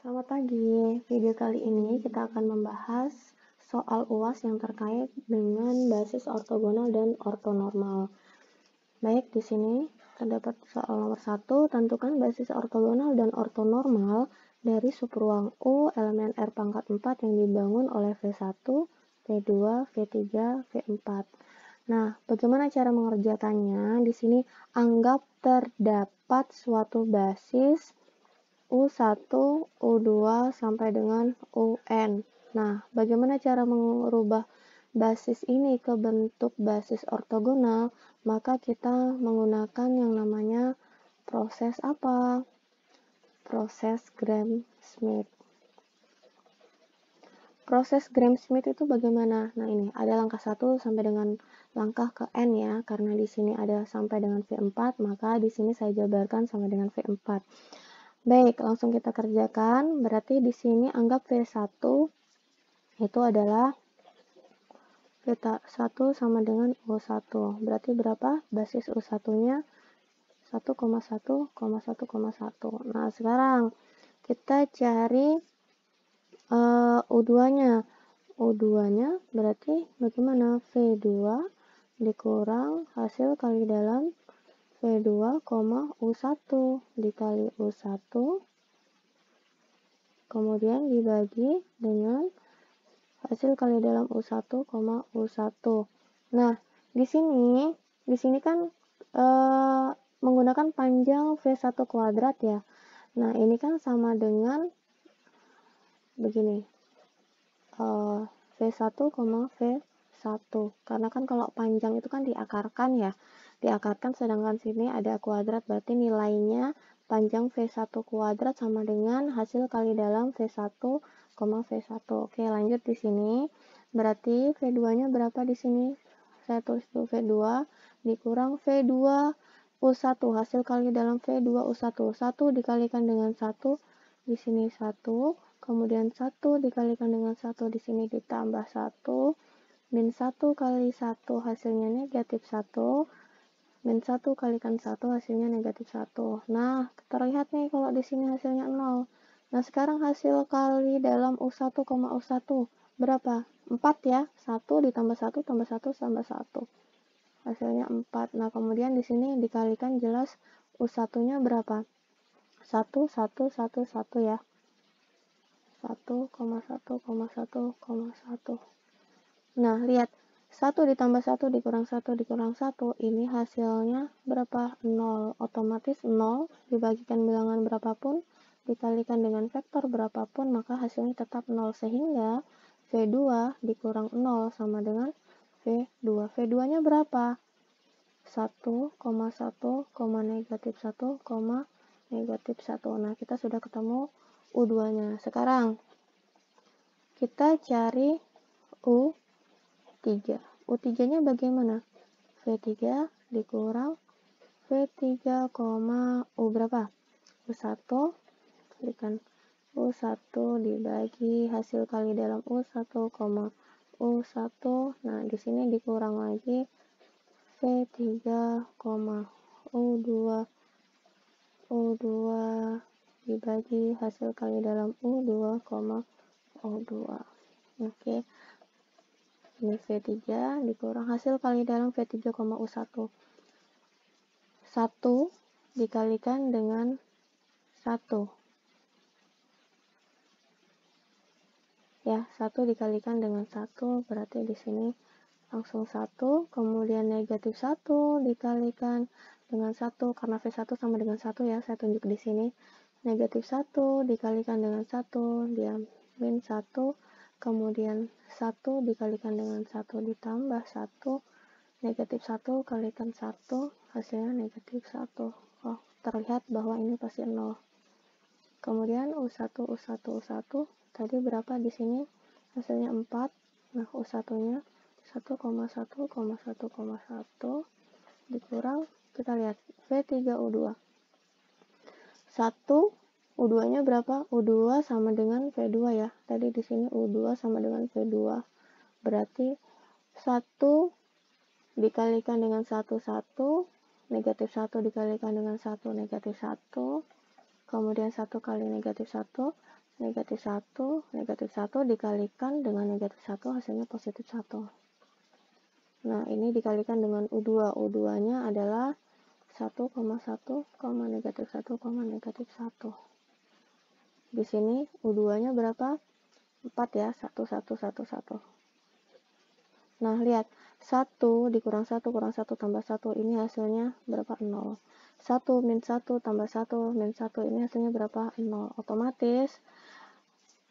Selamat pagi. Video kali ini kita akan membahas soal UAS yang terkait dengan basis ortogonal dan ortonormal. Baik, di sini terdapat soal nomor 1, tentukan basis ortogonal dan ortonormal dari subruang U elemen R pangkat 4 yang dibangun oleh V1, V2, V3, V4. Nah, bagaimana cara mengerjakannya? Di sini anggap terdapat suatu basis U1, U2, sampai dengan UN. Nah, bagaimana cara merubah basis ini ke bentuk basis ortogonal? Maka kita menggunakan yang namanya proses apa? Proses Gram-Schmidt. Proses Gram-Schmidt itu bagaimana? Nah, ini ada langkah 1 sampai dengan langkah ke N ya. Karena di sini ada sampai dengan V4, maka di sini saya jabarkan sampai dengan V4. Baik, langsung kita kerjakan. Berarti di sini anggap V1 itu adalah V1 sama dengan U1. Berarti berapa? Basis U1-nya 1,1,1,1. Nah, sekarang kita cari U2-nya. U2-nya berarti bagaimana? V2 dikurang hasil kali dalam V2, U1 dikali U1, kemudian dibagi dengan hasil kali dalam U1, U1. Nah, di sini kan menggunakan panjang V1 kuadrat ya. Nah, ini kan sama dengan begini. V1, V1. Karena kan kalau panjang itu kan diakarkan ya. Diakarkan sedangkan sini ada kuadrat, berarti nilainya panjang V1 kuadrat sama dengan hasil kali dalam V1, V1. Oke, lanjut di sini. Berarti V2-nya berapa di sini? Saya tulis dulu V2 dikurang V2 U1 hasil kali dalam V2 U1. 1 dikalikan dengan 1 di sini 1, kemudian 1 dikalikan dengan 1 di sini ditambah 1, min 1 kali 1 hasilnya negatif 1, min 1 kalikan 1 hasilnya negatif 1. Nah, terlihat nih kalau di sini hasilnya 0. Nah, sekarang hasil kali dalam U1, U1 berapa? 4 ya. 1 ditambah 1 tambah 1 tambah 1. Hasilnya 4. Nah, kemudian di sini dikalikan jelas U1-nya berapa? 1, 1, 1, 1 ya. 1,1,1,1. Nah, lihat. 1 ditambah 1 dikurang 1 dikurang 1, ini hasilnya berapa? 0. Otomatis 0 dibagikan bilangan berapapun, dikalikan dengan vektor berapapun, maka hasilnya tetap 0. Sehingga V2 dikurang 0 sama dengan V2. V2-nya berapa? 1,1, negatif 1, negatif 1. Nah, kita sudah ketemu U2-nya. Sekarang, kita cari U3. U3-nya bagaimana? V3 dikurang V3, U berapa? U1 kalikan U1 dibagi hasil kali dalam U1, U1. Nah, di sini dikurang lagi V3, U2 dibagi hasil kali dalam U2, U2. Oke. Ini V3 dikurang hasil kali dalam V3, U1. 1 dikalikan dengan 1. Ya, 1 dikalikan dengan 1 berarti di sini langsung 1, kemudian negatif 1 dikalikan dengan 1 karena V1 sama dengan 1 ya, saya tunjuk di sini. Negatif 1 dikalikan dengan 1, dia min 1, kemudian 1 dikalikan dengan 1 ditambah 1, negatif 1 kalikan 1, hasilnya negatif 1. Oh, terlihat bahwa ini pasti 0. Kemudian U1, tadi berapa di sini? Hasilnya 4. Nah, U1-nya 1,1,1,1 dikurang, kita lihat V3 U2. 1 U2-nya berapa? U2 sama dengan V2 ya. Tadi di sini U2 sama dengan V2. Berarti 1 dikalikan dengan 1, 1, negatif 1 dikalikan dengan 1, negatif 1, kemudian 1 kali negatif 1, negatif 1 dikalikan dengan negatif 1 hasilnya positif 1. Nah, ini dikalikan dengan U2. U2-nya adalah 1,1, negatif 1, negatif 1. Di sini U2-nya berapa? 4 ya, 1, 1, 1, 1. Nah, lihat. 1 dikurang 1 kurang 1 tambah 1, ini hasilnya berapa? 0. 1 min 1 tambah 1 min 1, ini hasilnya berapa? 0. Otomatis,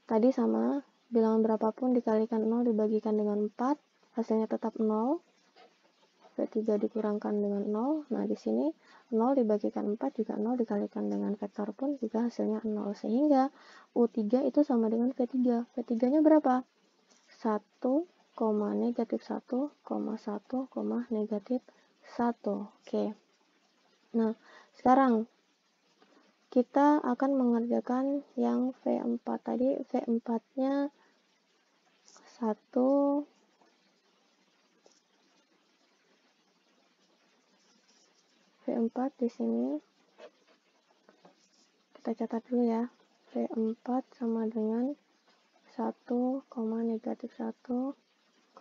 tadi sama, bilangan berapapun dikalikan 0 dibagikan dengan 4, hasilnya tetap 0. V3 dikurangkan dengan 0. Nah, di sini 0 dibagikan 4 juga 0 dikalikan dengan vektor pun juga hasilnya 0. Sehingga U3 itu sama dengan V3. V3-nya berapa? 1, negatif 1, 1, negatif 1. Oke. Nah, sekarang kita akan mengerjakan yang V4. Tadi V4-nya 1, V4 di sini kita catat dulu ya. V4 sama dengan 1, negatif 1,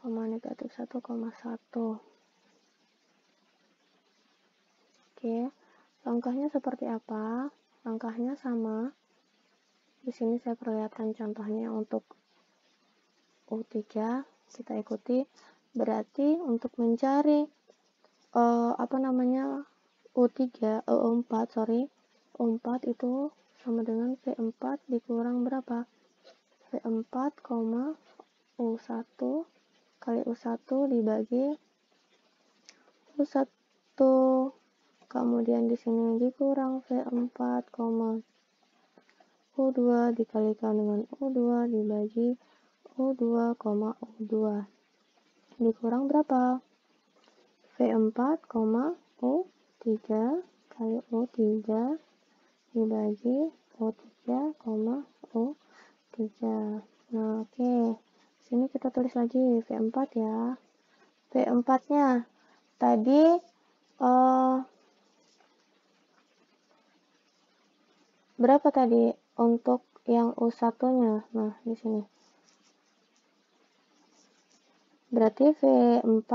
negatif 1,1. Oke, langkahnya seperti apa? Langkahnya sama. Di sini saya perlihatkan contohnya untuk U3, kita ikuti. Berarti untuk mencari U4 itu sama dengan V4 dikurang berapa? V4, U1 kali U1 dibagi U1. Kemudian di sini dikurang V4, U2 dikalikan dengan U2 dibagi U2, U2. Dikurang berapa? V4, U3 kali U3 dibagi U3, U3. Nah, oke. Sini kita tulis lagi V4 ya. V4-nya tadi berapa tadi untuk yang U1-nya? Nah, di sini. Berarti V4,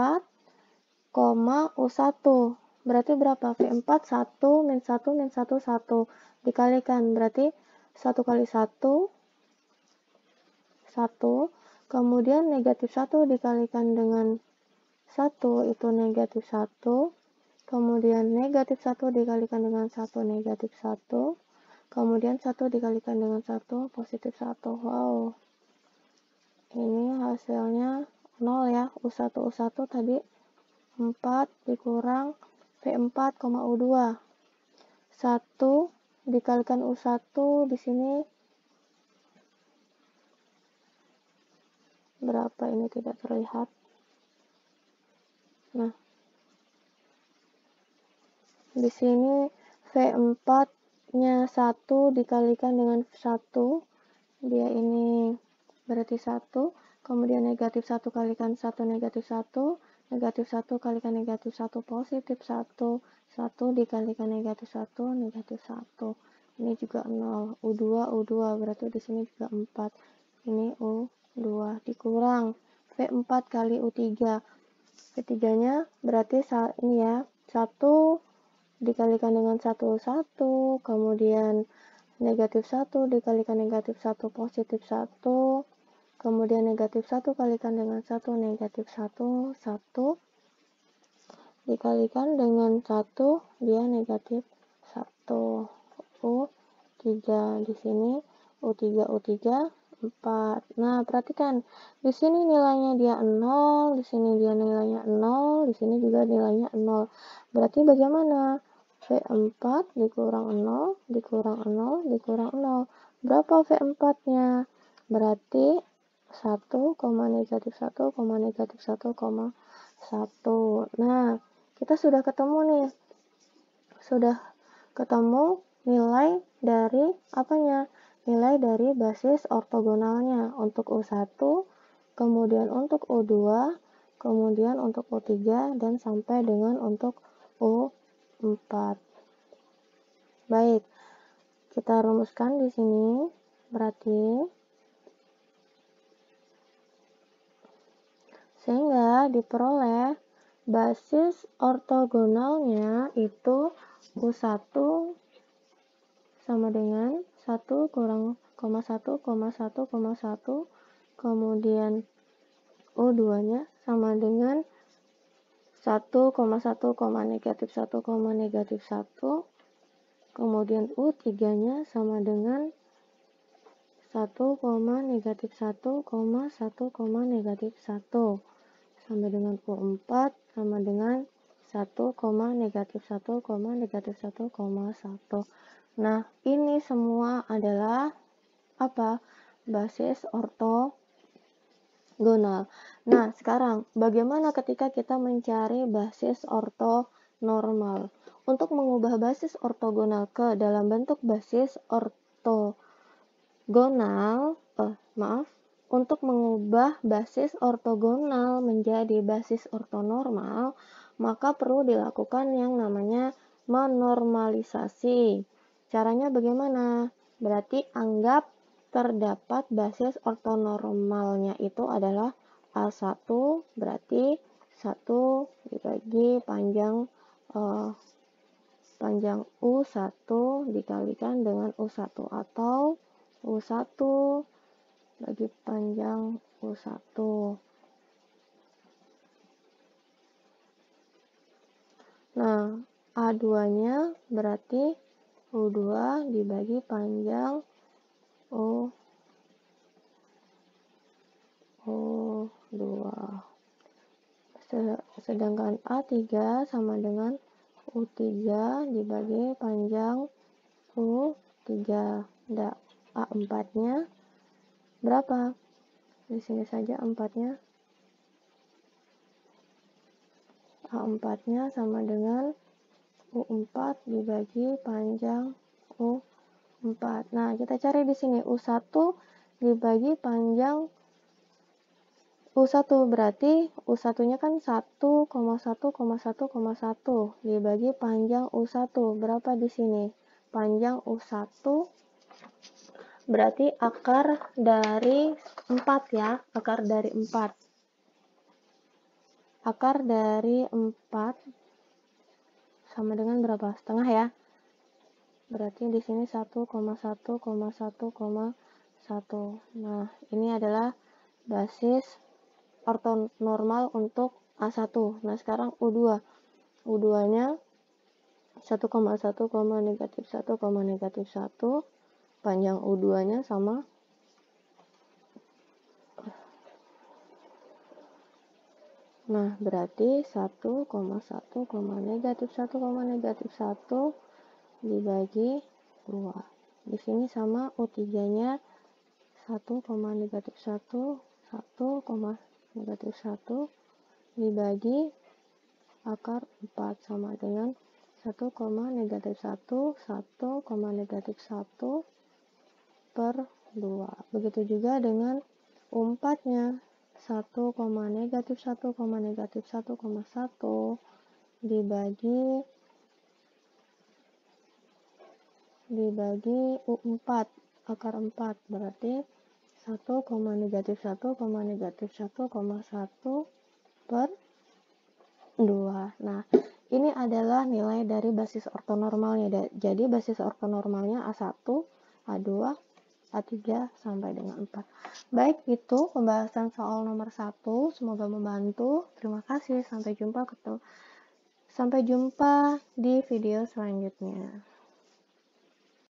U1. Berarti berapa? V4 1 min 1 min 1 1 dikalikan. Berarti 1 kali 1 1. Kemudian negatif 1 dikalikan dengan 1 itu negatif 1. Kemudian negatif 1 dikalikan dengan 1 negatif 1. Kemudian 1 dikalikan dengan 1 positif 1. Wow. Ini hasilnya 0 ya. U1 tadi 4 dikurang V4, U2. 1 dikalikan U1 di sini berapa, ini tidak terlihat. Nah, di sini V4-nya 1 dikalikan dengan 1, dia ini berarti 1, kemudian negatif 1 kalikan 1 negatif 1, negatif 1 kalikan negatif 1 positif 1, 1 dikalikan negatif 1 negatif 1. Ini juga 0. U2 berarti di sini juga 4. Ini U2 dikurang V4 kali U3. V3-nya berarti ini ya, 1 dikalikan dengan 1, kemudian negatif 1 dikalikan negatif 1 positif 1, kemudian negatif 1 kalikan dengan 1 negatif 1, 1 dikalikan dengan 1 dia negatif 1. U3 di sini U3 4. Nah, perhatikan di sini nilainya dia 0, di sini dia nilainya 0, di sini juga nilainya 0. Berarti bagaimana? V4 dikurang 0 dikurang 0 dikurang 0. Berapa V4-nya? Berarti 1, negatif 1, negatif 1,1. Nah, kita sudah ketemu nih. Sudah ketemu nilai dari apanya? Nilai dari basis ortogonalnya untuk U1, kemudian untuk U2, kemudian untuk U3, dan sampai dengan untuk U4. Baik, kita rumuskan di sini. Berarti sehingga diperoleh basis ortogonalnya itu U1 sama dengan 1 kurang 1, 1, 1, kemudian U2-nya sama dengan 1, 1, negatif 1, negatif 1, kemudian U3-nya sama dengan 1, negatif 1, 1, negatif 1, sampai dengan U4 sama dengan 1, negatif 1, negatif 1, 1. Nah, ini semua adalah apa? Basis ortogonal. Nah, sekarang bagaimana ketika kita mencari basis ortonormal? Untuk mengubah basis ortogonal ke dalam bentuk basis untuk mengubah basis ortogonal menjadi basis ortonormal, maka perlu dilakukan yang namanya menormalisasi. Caranya bagaimana? Berarti anggap terdapat basis ortonormalnya itu adalah A1, berarti 1 dibagi panjang U1 dikalikan dengan U1, atau U1 bagi panjang U1. Nah, A2-nya berarti U2 dibagi panjang U2. Sedangkan A3 sama dengan U3 dibagi panjang U3. A4-nya berapa? Di sini saja A4-nya sama dengan U4 dibagi panjang U4. Nah, kita cari di sini U1 dibagi panjang U1, berarti U1-nya kan 1, 1, 1, 1 dibagi panjang U1. Berapa di sini? Panjang U1 berarti akar dari 4 ya, akar dari 4. Akar dari 4 sama dengan berapa? Setengah ya. Berarti di sini 1, 1, 1. Nah, ini adalah basis ortonormal untuk A1. Nah, sekarang U2. U2-nya 1, negatif 1, negatif 1. Panjang U2-nya sama. Nah, berarti 1, negatif 1, negatif 1 dibagi 2. Di sini sama U3-nya 1, negatif 1, 1, negatif 1 dibagi akar 4 sama dengan 1, negatif 1, 1, negatif 1 per 2. Begitu juga dengan U4-nya 1, negatif 1, negatif 1, dibagi U4 akar 4, berarti 1, negatif 1, negatif 1, per 2. Nah, ini adalah nilai dari basis ortonormalnya. Jadi basis ortonormalnya A1, A2, A3 sampai dengan 4. Baik, itu pembahasan soal nomor 1. Semoga membantu. Terima kasih. Sampai jumpa di video selanjutnya.